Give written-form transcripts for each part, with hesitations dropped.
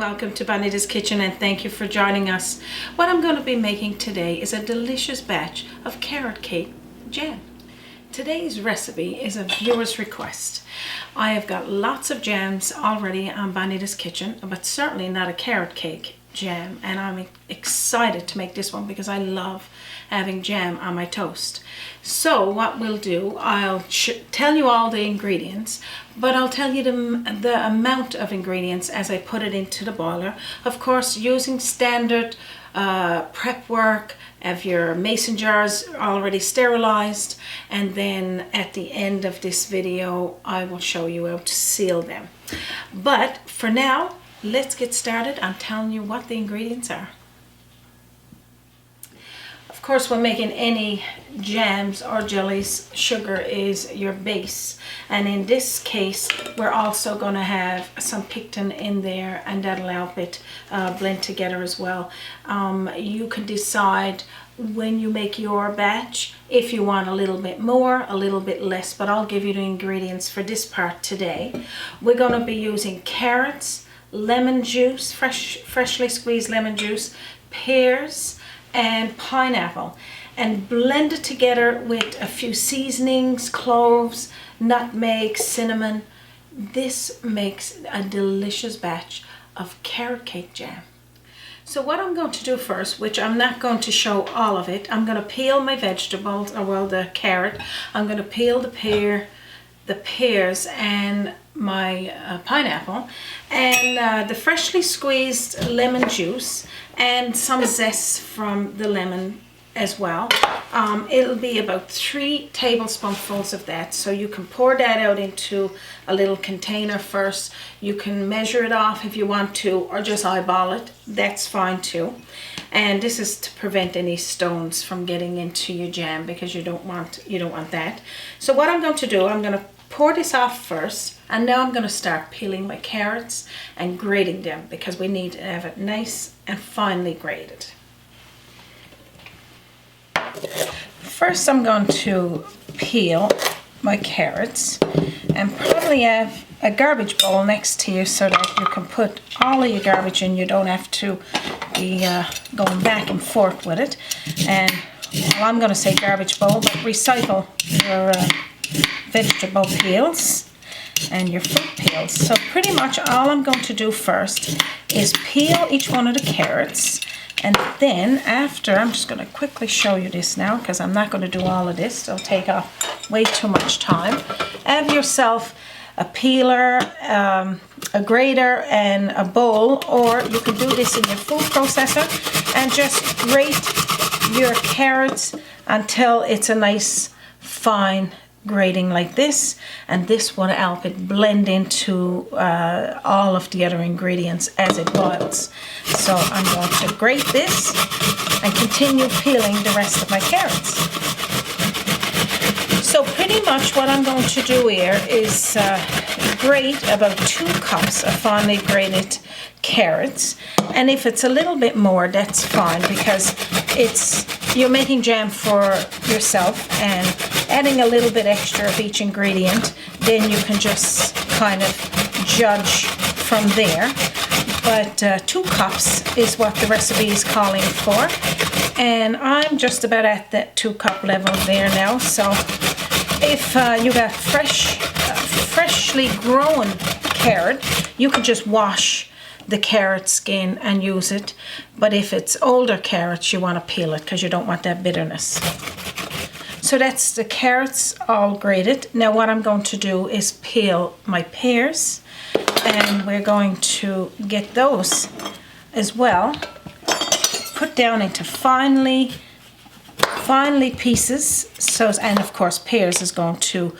welcome to Bonita's Kitchen and thank you for joining us. What I'm going to be making today is a delicious batch of carrot cake jam. Today's recipe is a viewer's request. I have got lots of jams already on Bonita's Kitchen, but certainly not a carrot cake jam, and I'm excited to make this one because I love having jam on my toast. So what we'll do, I'll tell you all the ingredients, but I'll tell you the amount of ingredients as I put it into the boiler. Of course, using standard prep work, have your mason jars already sterilized, and then at the end of this video I will show you how to seal them. But for now, let's get started on telling you what the ingredients are. Of course, when making any jams or jellies, sugar is your base, and in this case we're also going to have some pectin in there, and that'll help it blend together as well. You can decide when you make your batch if you want a little bit more, a little bit less, but I'll give you the ingredients for this part today. We're going to be using carrots, lemon juice, freshly squeezed lemon juice, pears and pineapple, and blend it together with a few seasonings, cloves, nutmeg, cinnamon. This makes a delicious batch of carrot cake jam. So what I'm going to do first, which I'm not going to show all of it, I'm going to peel my vegetables, or well, the carrot. I'm going to peel the pears and my pineapple, and the freshly squeezed lemon juice and some zest from the lemon as well. It'll be about 3 tablespoonfuls of that, so you can pour that out into a little container first. You can measure it off if you want to, or just eyeball it, that's fine too. And this is to prevent any stones from getting into your jam, because you don't want that. So what I'm going to do, I'm going to pour this off first, and now I'm going to start peeling my carrots and grating them, because we need to have it nice and finely grated. First I'm going to peel my carrots, and probably have a garbage bowl next to you so that you can put all of your garbage in. You don't have to be going back and forth with it. And well, I'm going to say garbage bowl, but recycle your vegetable peels and your fruit peels. So pretty much all I'm going to do first is peel each one of the carrots, and then after, I'm just going to quickly show you this now because I'm not going to do all of this, it'll take off way too much time. Have yourself a peeler, a grater and a bowl, or you can do this in your food processor and just grate your carrots until it's a nice fine grating like this, and this will help it blend into all of the other ingredients as it boils. So I'm going to grate this and continue peeling the rest of my carrots. So pretty much what I'm going to do here is grate about 2 cups of finely grated carrots, and if it's a little bit more, that's fine, because you're making jam for yourself, and adding a little bit extra of each ingredient, then you can just kind of judge from there. But 2 cups is what the recipe is calling for, and I'm just about at that 2 cup level there now. So if you got freshly grown carrot, you could just wash the carrot skin and use it, but if it's older carrots, you want to peel it because you don't want that bitterness. So that's the carrots all grated. Now what I'm going to do is peel my pears, and we're going to get those as well put down into finely pieces. So, and of course pears is going to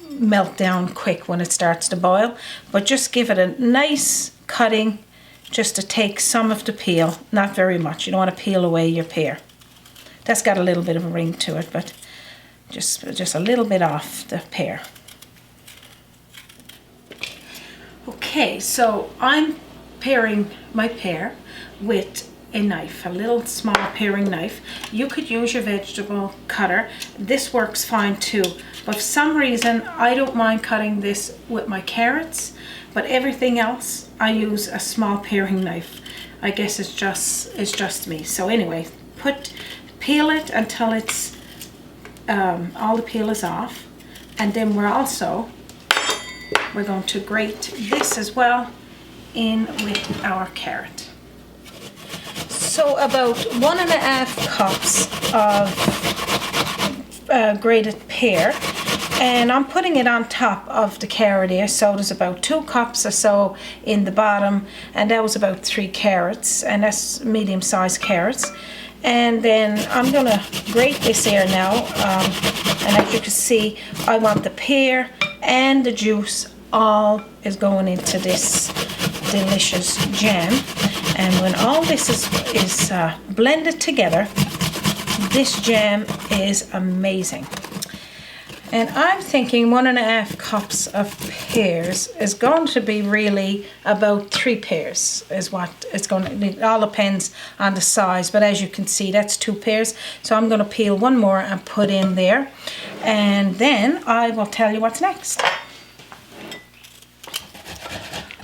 melt down quick when it starts to boil, but just give it a nice cutting just to take some of the peel, not very much. You don't want to peel away your pear. That's got a little bit of a ring to it, but just a little bit off the pear. Okay, so I'm paring my pear with a knife, a little small paring knife. You could use your vegetable cutter. This works fine too, but for some reason I don't mind cutting this with my carrots but everything else I use a small paring knife. I guess it's just me. So anyway, peel it until it's all the peel is off, and then we're going to grate this as well in with our carrot. So about 1.5 cups of grated pear, and I'm putting it on top of the carrot here. So there's about 2 cups or so in the bottom, and that was about 3 carrots, and that's medium-sized carrots. And then I'm gonna grate this here now, and as you can see, I want the pear and the juice all is going into this delicious jam. And when all this is blended together, this jam is amazing. And I'm thinking 1.5 cups of pears is going to be really about 3 pears is what it's going to. It all depends on the size, but as you can see, that's 2 pears. So I'm going to peel one more and put in there, and then I will tell you what's next.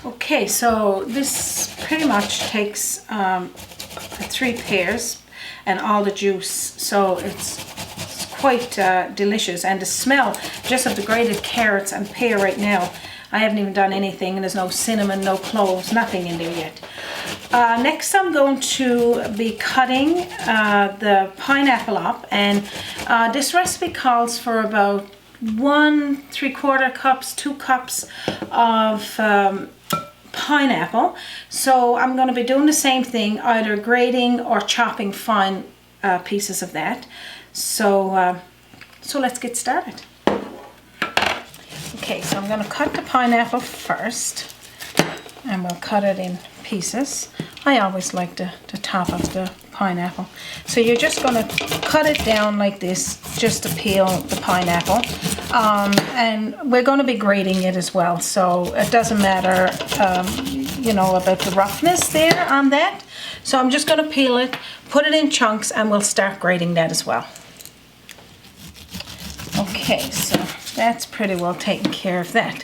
Okay, so this pretty much takes 3 pears and all the juice, so it's quite delicious. And the smell just of the grated carrots and pear right now, I haven't even done anything, and there's no cinnamon, no cloves, nothing in there yet. Next I'm going to be cutting the pineapple up, and this recipe calls for about 1 3/4 cups, 2 cups of pineapple. So I'm going to be doing the same thing, either grating or chopping fine pieces of that. So let's get started. Okay, so I'm going to cut the pineapple first, and we'll cut it in pieces. I always like the top of the pineapple. So you're just going to cut it down like this just to peel the pineapple. And we're going to be grating it as well, so it doesn't matter, you know, about the roughness there on that. So I'm just going to peel it, put it in chunks, and we'll start grating that as well. Okay, so that's pretty well taken care of that.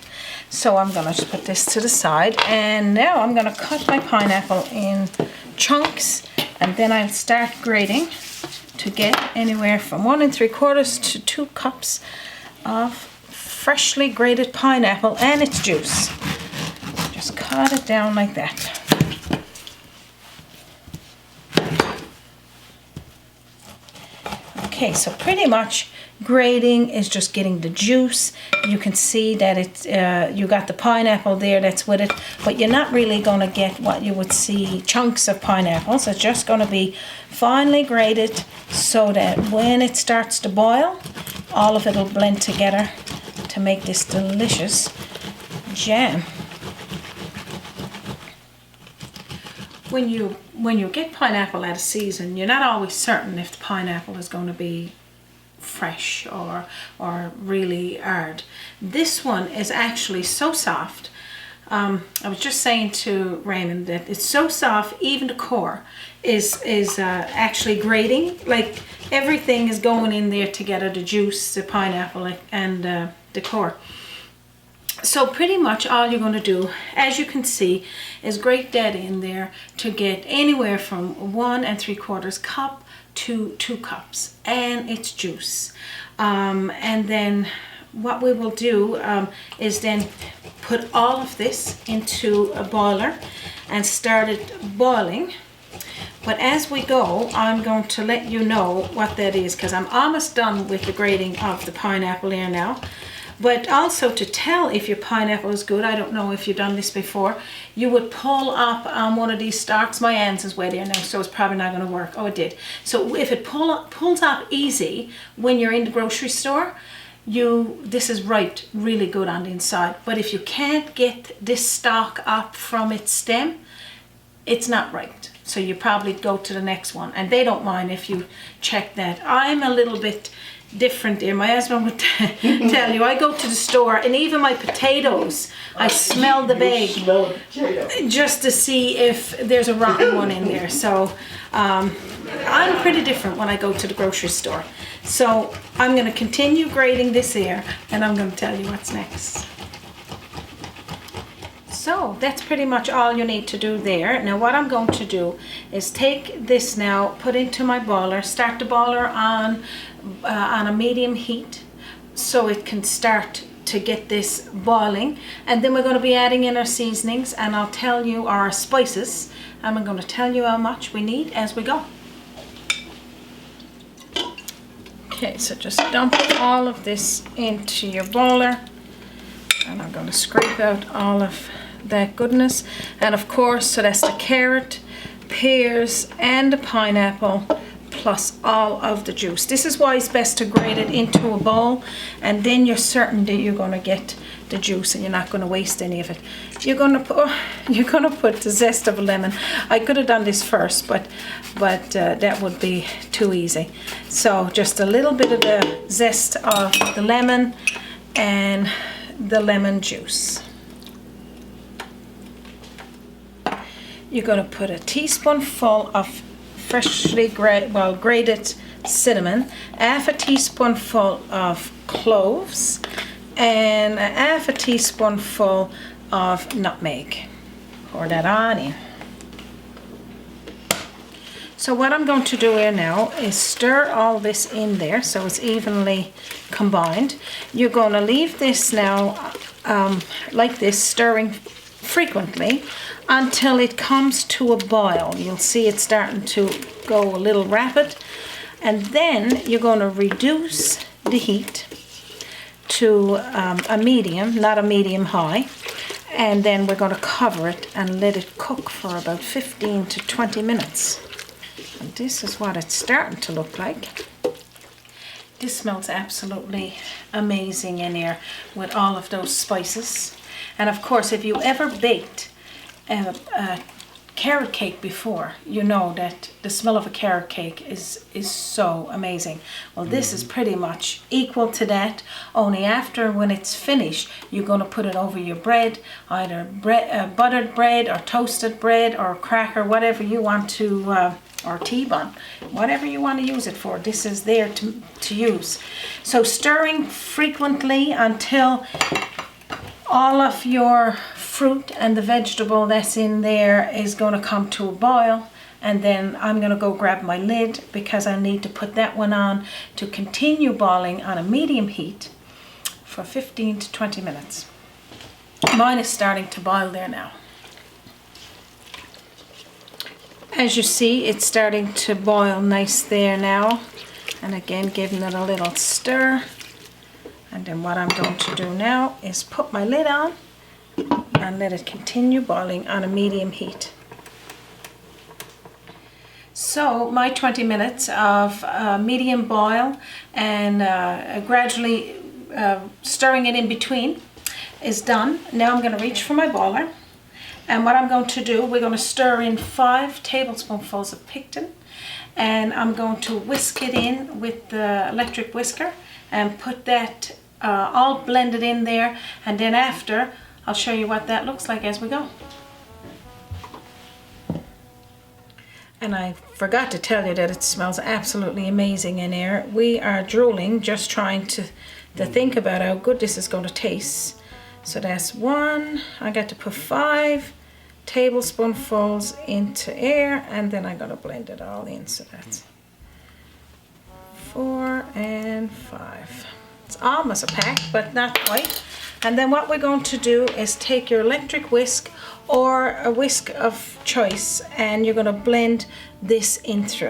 So I'm going to just put this to the side, and now I'm going to cut my pineapple in chunks, and then I'll start grating to get anywhere from 1 3/4 to 2 cups of freshly grated pineapple and its juice. Just cut it down like that. Okay, so pretty much grating is just getting the juice. You can see that it's you got the pineapple there that's with it, but you're not really going to get what you would see chunks of pineapple. So it's just going to be finely grated so that when it starts to boil, all of it will blend together to make this delicious jam. When you get pineapple out of season, you're not always certain if the pineapple is going to be fresh or really hard. This one is actually so soft. I was just saying to Raymond that it's so soft, even the core is actually grating. Like everything is going in there together, the juice, the pineapple, and the core. So pretty much all you're going to do, as you can see, is grate that in there to get anywhere from 1 3/4 cup to 2 cups and its juice. And then what we will do is then put all of this into a boiler and start it boiling. But as we go, I'm going to let you know what that is, because I'm almost done with the grating of the pineapple here now. But also to tell if your pineapple is good, I don't know if you've done this before, you would pull up on one of these stalks. My hands is wet here now, so it's probably not going to work. Oh, it did. So if it pulls up easy when you're in the grocery store, this is ripe really good on the inside. But if you can't get this stalk up from its stem, it's not ripe. So you probably go to the next one, and they don't mind if you check that. I'm a little bit different there. My husband would tell you, I go to the store, and even my potatoes, I smell the bag just to see if there's a rotten one in there. So I'm pretty different when I go to the grocery store. So I'm going to continue grating this here, and I'm going to tell you what's next. So that's pretty much all you need to do there. Now what I'm going to do is take this now, put into my boiler, start the boiler on a medium heat so it can start to get this boiling, and then we're going to be adding in our seasonings, and I'll tell you our spices, and I'm going to tell you how much we need as we go. Okay, so just dump all of this into your boiler, and I'm going to scrape out all of that goodness. And of course, so that's the carrot, pears and the pineapple plus all of the juice. This is why it's best to grate it into a bowl, and then you're certain that you're going to get the juice and you're not going to waste any of it. You're going to put the zest of a lemon. I could have done this first, but that would be too easy. So just a little bit of the zest of the lemon and the lemon juice. You're going to put a teaspoonful of freshly grated cinnamon, half a teaspoonful of cloves, and a half a teaspoonful of nutmeg. Pour that on in. So what I'm going to do here now is stir all this in there so it's evenly combined. You're going to leave this now like this, stirring frequently until it comes to a boil. You'll see it starting to go a little rapid, and then you're going to reduce the heat to a medium, not a medium high, and then we're going to cover it and let it cook for about 15 to 20 minutes. And this is what it's starting to look like. This smells absolutely amazing in here with all of those spices. And of course, if you ever baked a carrot cake before, you know that the smell of a carrot cake is so amazing. Well, this is pretty much equal to that, only after, when it's finished, you're going to put it over your bread, either buttered bread or toasted bread or cracker, whatever you want to, or T-bun, whatever you want to use it for. This is there to use. So stirring frequently until all of your fruit and the vegetable that's in there is going to come to a boil, and then I'm going to go grab my lid because I need to put that one on to continue boiling on a medium heat for 15 to 20 minutes. Mine is starting to boil there now. As you see, it's starting to boil nice there now, and again giving it a little stir. And then what I'm going to do now is put my lid on and let it continue boiling on a medium heat. So my 20 minutes of medium boil and gradually stirring it in between is done. Now I'm going to reach for my boiler, and what I'm going to do, we're going to stir in 5 tablespoonfuls of pectin, and I'm going to whisk it in with the electric whisker and put that all blended in there, and then after I'll show you what that looks like as we go. And I forgot to tell you that it smells absolutely amazing in here. We are drooling just trying to think about how good this is going to taste. So that's 1, I got to put 5 tablespoonfuls into air, and then I'm going to blend it all in. So that's 4 and 5. It's almost a pack, but not quite. And then what we're going to do is take your electric whisk or a whisk of choice, and you're going to blend this in through.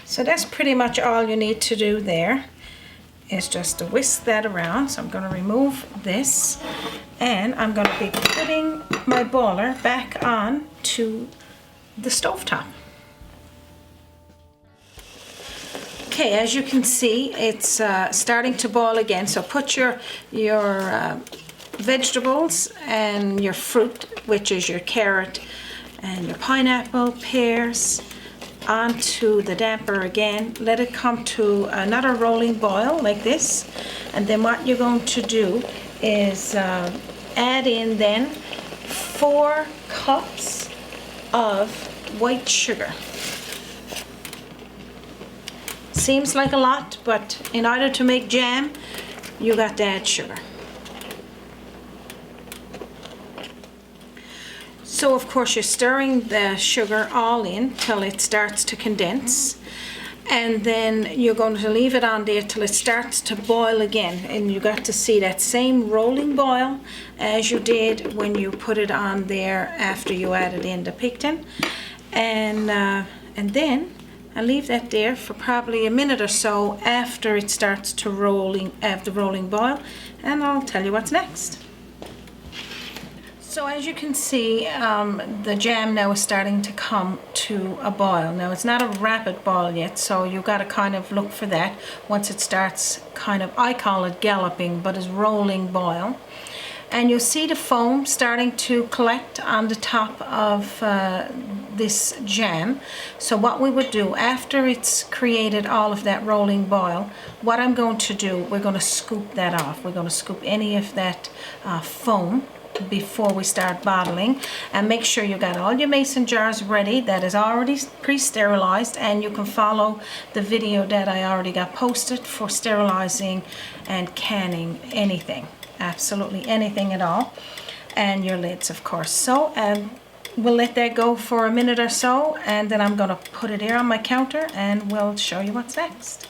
So that's pretty much all you need to do there, is just to whisk that around. So I'm going to remove this, and I'm going to be putting my boiler back on to the stovetop. Okay, as you can see, it's starting to boil again. So put your vegetables and your fruit, which is your carrot and your pineapple, pears, onto the damper again. Let it come to another rolling boil like this. And then what you're going to do is add in then 4 cups of white sugar. Seems like a lot, but in order to make jam, you got to add sugar. So of course you're stirring the sugar all in till it starts to condense, and then you're going to leave it on there till it starts to boil again, and you got to see that same rolling boil as you did when you put it on there after you added in the pectin. And then I leave that there for probably a minute or so after it starts to have the rolling boil, and I'll tell you what's next. So as you can see, the jam now is starting to come to a boil. Now it's not a rapid boil yet, so you've got to kind of look for that. Once it starts kind of, I call it galloping, but it's rolling boil. And you'll see the foam starting to collect on the top of this jam. So what we would do after it's created all of that rolling boil, what I'm going to do, we're going to scoop that off. We're going to scoop any of that foam before we start bottling, and make sure you got all your mason jars ready. That is already pre-sterilized, and you can follow the video that I already got posted for sterilizing and canning anything, absolutely anything at all, and your lids of course. So we'll let that go for a minute or so, and then I'm going to put it here on my counter and we'll show you what's next.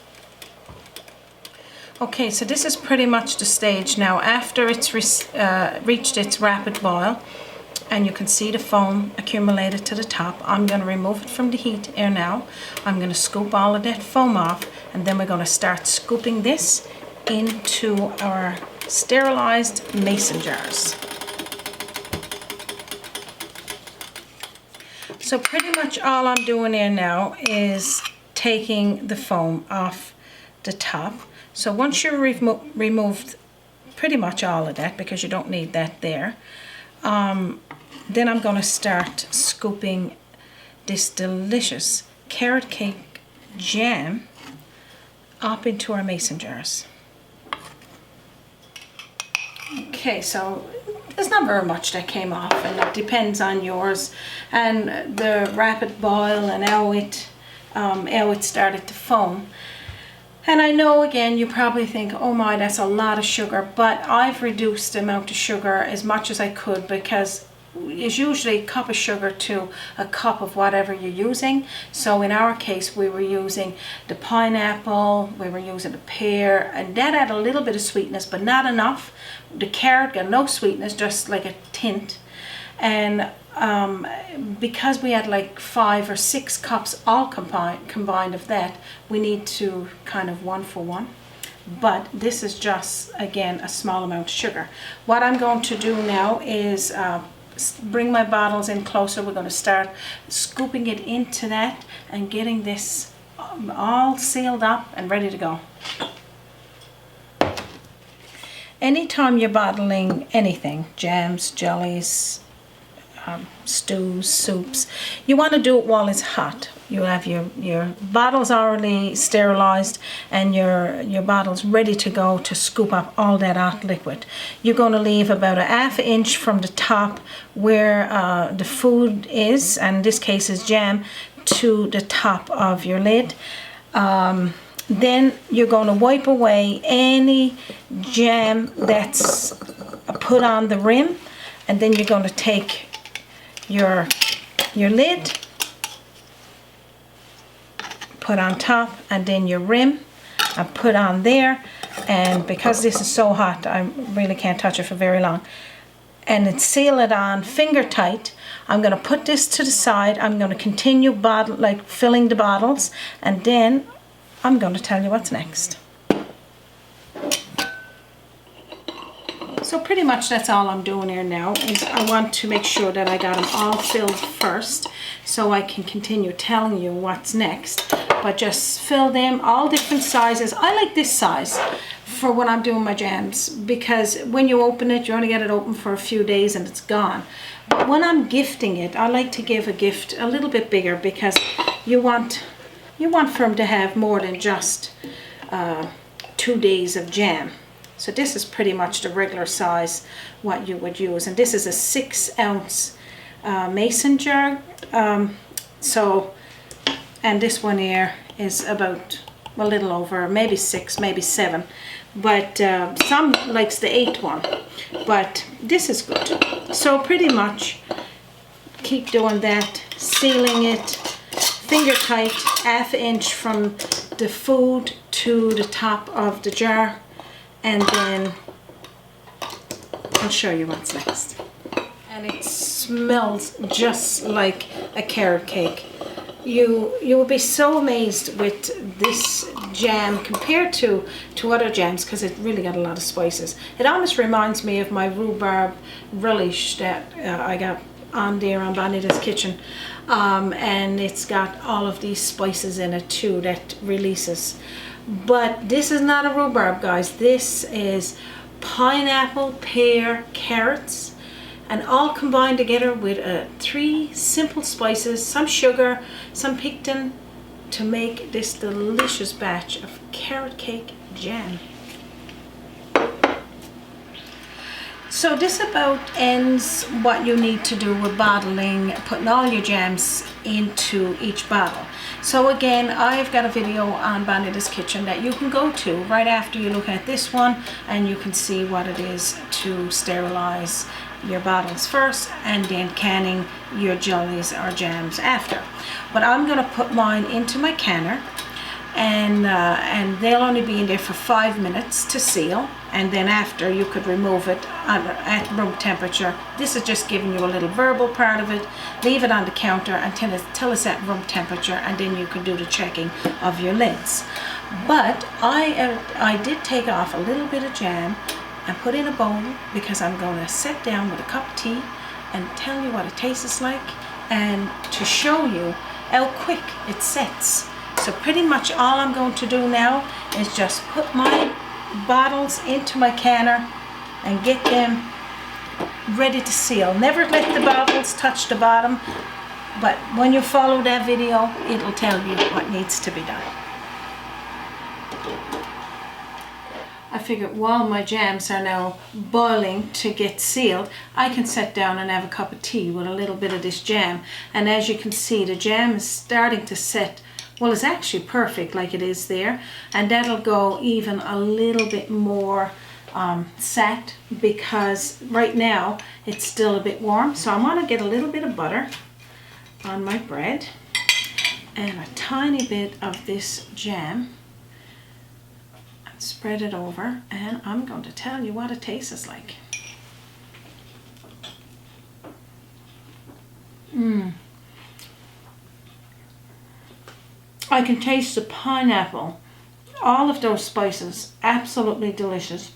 Okay, so this is pretty much the stage now after it's reached its rapid boil, and you can see the foam accumulated to the top. I'm going to remove it from the heat here now. I'm going to scoop all of that foam off, and then we're going to start scooping this into our sterilized mason jars. So pretty much all I'm doing here now is taking the foam off the top. So once you've removed pretty much all of that, because you don't need that there, then I'm going to start scooping this delicious carrot cake jam up into our mason jars. Okay, so there's not very much that came off, and it depends on yours and the rapid boil and how it started to foam. And I know, again, you probably think, oh my, that's a lot of sugar, but I've reduced the amount of sugar as much as I could, because it's usually a cup of sugar to a cup of whatever you're using. So in our case, we were using the pineapple, we were using the pear, and that had a little bit of sweetness, but not enough. The carrot got no sweetness, just like a tint. And because we had like 5 or 6 cups all combined of that, we need to kind of 1 for 1. But this is just, again, a small amount of sugar. What I'm going to do now is bring my bottles in closer. We're going to start scooping it into that and getting this all sealed up and ready to go. Anytime you're bottling anything, jams, jellies, stews, soups, you want to do it while it's hot. You have your bottles already sterilized and your bottles ready to go to scoop up all that hot liquid. You're going to leave about a ½ inch from the top where the food is, and in this case is jam, to the top of your lid. Then you're going to wipe away any jam that's put on the rim, and then you're going to take your lid, put on top, and then your rim and put on there. And because this is so hot, I really can't touch it for very long, and then seal it on finger tight. I'm going to put this to the side. I'm going to continue filling the bottles, and then I'm going to tell you what's next. So pretty much that's all I'm doing here now, is I want to make sure that I got them all filled first so I can continue telling you what's next. But just fill them all different sizes. I like this size for when I'm doing my jams, because when you open it, you only get it open for a few days and it's gone. But when I'm gifting it, I like to give a gift a little bit bigger, because you want for them to have more than just 2 days of jam. So this is pretty much the regular size what you would use, and this is a 6-ounce mason jar. And this one here is about a little over, maybe 6, maybe 7. But some likes the 8 one. But this is good. So pretty much keep doing that, sealing it, finger tight, 1/2 inch from the food to the top of the jar, and then I'll show you what's next. And it smells just like a carrot cake. You will be so amazed with this jam compared to other jams, because it really got a lot of spices. It almost reminds me of my rhubarb relish that I got on there on Bonita's Kitchen, and it's got all of these spices in it too that releases. But this is not a rhubarb, guys. This is pineapple, pear, carrots, and all combined together with 3 simple spices, some sugar, some pectin, to make this delicious batch of carrot cake jam. So this about ends what you need to do with bottling, putting all your jams into each bottle. So again, I've got a video on Bonita's Kitchen that you can go to right after you look at this one, and you can see what it is to sterilize your bottles first and then canning your jellies or jams after. But I'm going to put mine into my canner, and they'll only be in there for 5 minutes to seal, and then after you could remove it at room temperature. This is just giving you a little verbal part of it. Leave it on the counter until it's at room temperature, and then you can do the checking of your lids. But I did take off a little bit of jam and put in a bowl, because I'm going to sit down with a cup of tea and tell you what it tastes like, and to show you how quick it sets. So pretty much all I'm going to do now is just put my bottles into my canner and get them ready to seal. Never let the bottles touch the bottom, but when you follow that video, it'll tell you what needs to be done. I figured while my jams are now boiling to get sealed, I can sit down and have a cup of tea with a little bit of this jam. And as you can see, the jam is starting to set. Well, it's actually perfect like it is there. And that'll go even a little bit more set, because right now it's still a bit warm. So I want to get a little bit of butter on my bread and a tiny bit of this jam. Spread it over, and I'm going to tell you what it tastes like. I can taste the pineapple, all of those spices, absolutely delicious.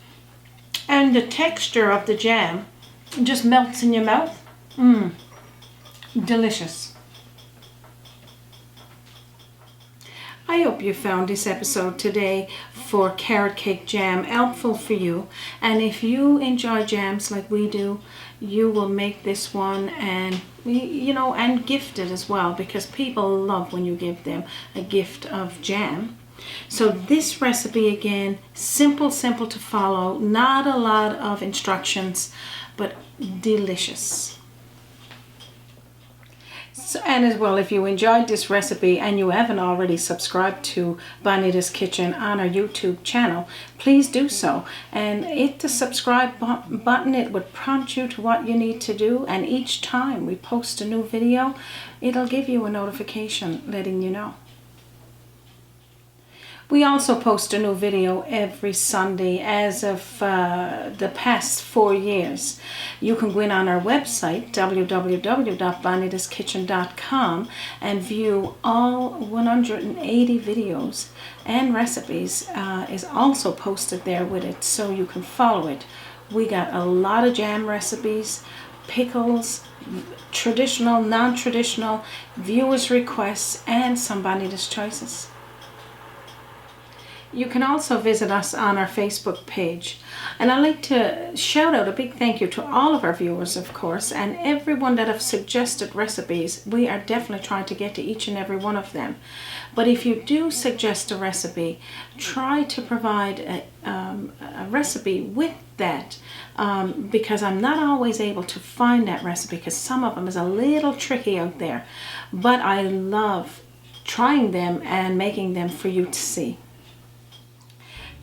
And the texture of the jam just melts in your mouth. Delicious. I hope you found this episode today for carrot cake jam helpful for you. And if you enjoy jams like we do, you will make this one and and gift it as well, because people love when you give them a gift of jam. So this recipe, again, simple to follow, not a lot of instructions, but delicious. And as well, if you enjoyed this recipe and you haven't already subscribed to Bonita's Kitchen on our YouTube channel, please do so. And hit the subscribe button. It would prompt you to what you need to do. And each time we post a new video, it'll give you a notification letting you know. We also post a new video every Sunday as of the past 4 years. You can go in on our website, www.bonitaskitchen.com, and view all 180 videos, and recipes is also posted there with it, so you can follow it. We got a lot of jam recipes, pickles, traditional, non-traditional, viewers' requests, and some Bonita's choices. You can also visit us on our Facebook page. And I'd like to shout out a big thank you to all of our viewers, of course, and everyone that have suggested recipes. We are definitely trying to get to each and every one of them. But if you do suggest a recipe, try to provide a recipe with that, because I'm not always able to find that recipe, because some of them is a little tricky out there. But I love trying them and making them for you to see.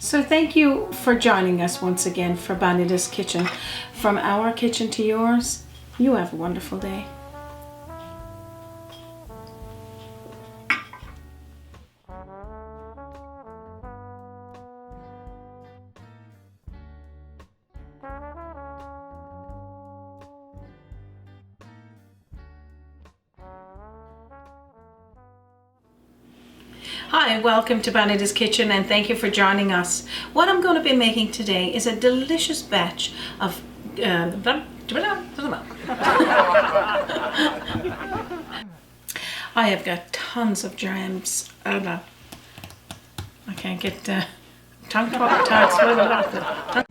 So thank you for joining us once again for Bonita's Kitchen. From our kitchen to yours, you have a wonderful day. Hi, welcome to Bonita's Kitchen and thank you for joining us. What I'm going to be making today is a delicious batch of I have got tons of jams. I can't get tongue tied.